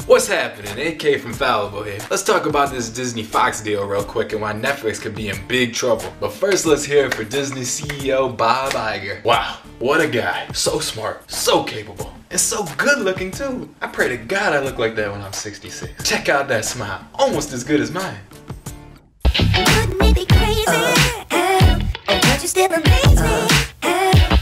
What's happening? AK from Fallible here. Let's talk about this Disney Fox deal real quick and why Netflix could be in big trouble. But first, let's hear it for Disney CEO Bob Iger. Wow, what a guy. So smart, so capable, and so good looking too. I pray to God I look like that when I'm 66. Check out that smile, almost as good as mine. Wouldn't it be crazy? But you still amaze me.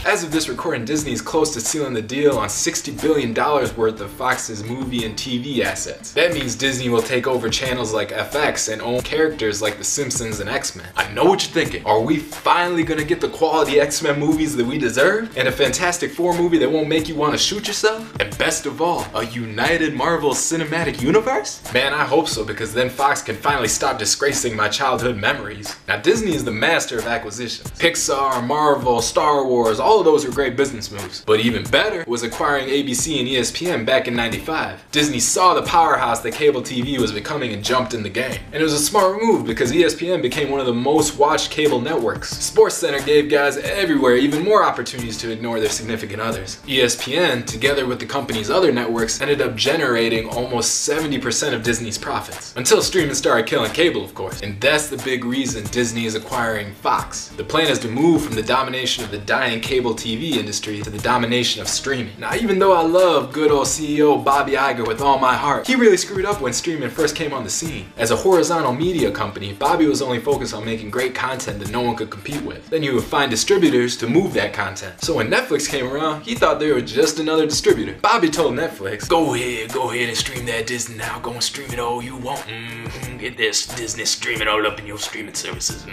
As of this recording, Disney is close to sealing the deal on $60 billion worth of Fox's movie and TV assets. That means Disney will take over channels like FX and own characters like The Simpsons and X-Men. I know what you're thinking. Are we finally gonna get the quality X-Men movies that we deserve? And a Fantastic Four movie that won't make you want to shoot yourself? And best of all, a united Marvel Cinematic Universe? Man, I hope so, because then Fox can finally stop disgracing my childhood memories. Now, Disney is the master of acquisitions. Pixar, Marvel, Star Wars, all of those were great business moves. But even better was acquiring ABC and ESPN back in '95. Disney saw the powerhouse that cable TV was becoming and jumped in the game. And it was a smart move because ESPN became one of the most watched cable networks. SportsCenter gave guys everywhere even more opportunities to ignore their significant others. ESPN, together with the company's other networks, ended up generating almost 70% of Disney's profits. Until streaming started killing cable, of course. And that's the big reason Disney is acquiring Fox. The plan is to move from the domination of the dying cable TV industry to the domination of streaming. Now, even though I love good old CEO Bobby Iger with all my heart, he really screwed up when streaming first came on the scene. As a horizontal media company, Bobby was only focused on making great content that no one could compete with. Then you would find distributors to move that content. So when Netflix came around, he thought they were just another distributor. Bobby told Netflix, go ahead and stream that Disney now. Go and stream it all you want. Get this Disney streaming all up in your streaming services.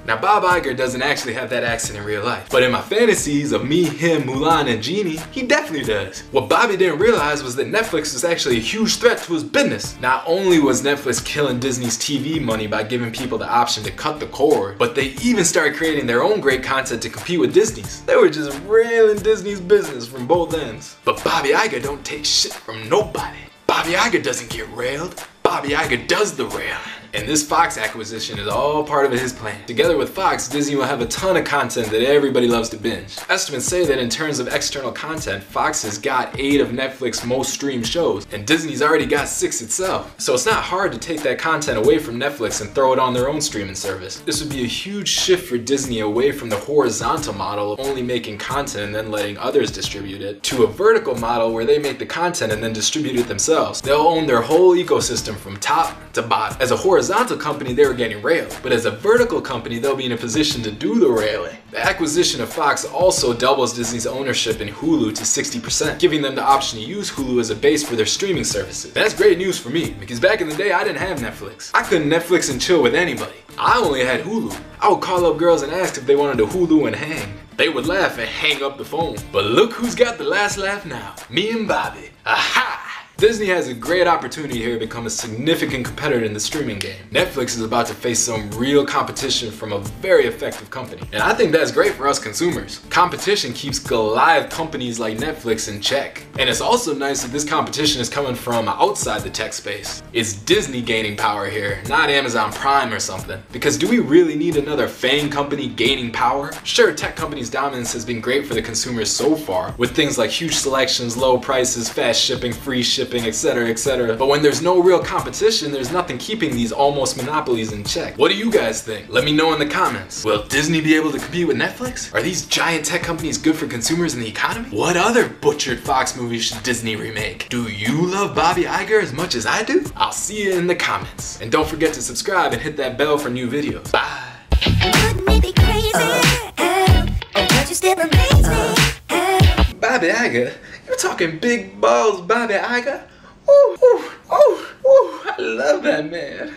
Now, Bob Iger doesn't actually have that accent in real life, but in my fantasies of me, him, Mulan, and Genie, he definitely does. What Bobby didn't realize was that Netflix was actually a huge threat to his business. Not only was Netflix killing Disney's TV money by giving people the option to cut the cord, but they even started creating their own great content to compete with Disney's. They were just railing Disney's business from both ends. But Bobby Iger don't take shit from nobody. Bobby Iger doesn't get railed. Bobby Iger does the railing. And this Fox acquisition is all part of his plan. Together with Fox, Disney will have a ton of content that everybody loves to binge. Estimates say that in terms of external content, Fox has got 8 of Netflix's most streamed shows, and Disney's already got 6 itself. So it's not hard to take that content away from Netflix and throw it on their own streaming service. This would be a huge shift for Disney away from the horizontal model of only making content and then letting others distribute it, to a vertical model where they make the content and then distribute it themselves. They'll own their whole ecosystem from top to bottom. As a horizontal company, they were getting railed, but as a vertical company, they'll be in a position to do the railing. The acquisition of Fox also doubles Disney's ownership in Hulu to 60%, giving them the option to use Hulu as a base for their streaming services. That's great news for me, because back in the day, I didn't have Netflix. I couldn't Netflix and chill with anybody. I only had Hulu. I would call up girls and ask if they wanted to Hulu and hang. They would laugh and hang up the phone. But look who's got the last laugh now. Me and Bobby. Aha! Disney has a great opportunity here to become a significant competitor in the streaming game. Netflix is about to face some real competition from a very effective company. And I think that's great for us consumers. Competition keeps Goliath companies like Netflix in check. And it's also nice that this competition is coming from outside the tech space. It's Disney gaining power here, not Amazon Prime or something. Because do we really need another FANG company gaining power? Sure, tech companies' dominance has been great for the consumers so far, with things like huge selections, low prices, fast shipping, free shipping, etc., etc. But when there's no real competition, there's nothing keeping these almost monopolies in check. What do you guys think? Let me know in the comments. Will Disney be able to compete with Netflix? Are these giant tech companies good for consumers and the economy? What other butchered Fox movies should Disney remake? Do you love Bobby Iger as much as I do? I'll see you in the comments. And don't forget to subscribe and hit that bell for new videos. Bye. Wouldn't it be crazy? But you still amaze me. Bobby Iger? You're talking big balls, Bobby Iger? Ooh, ooh, ooh, ooh, I love that man.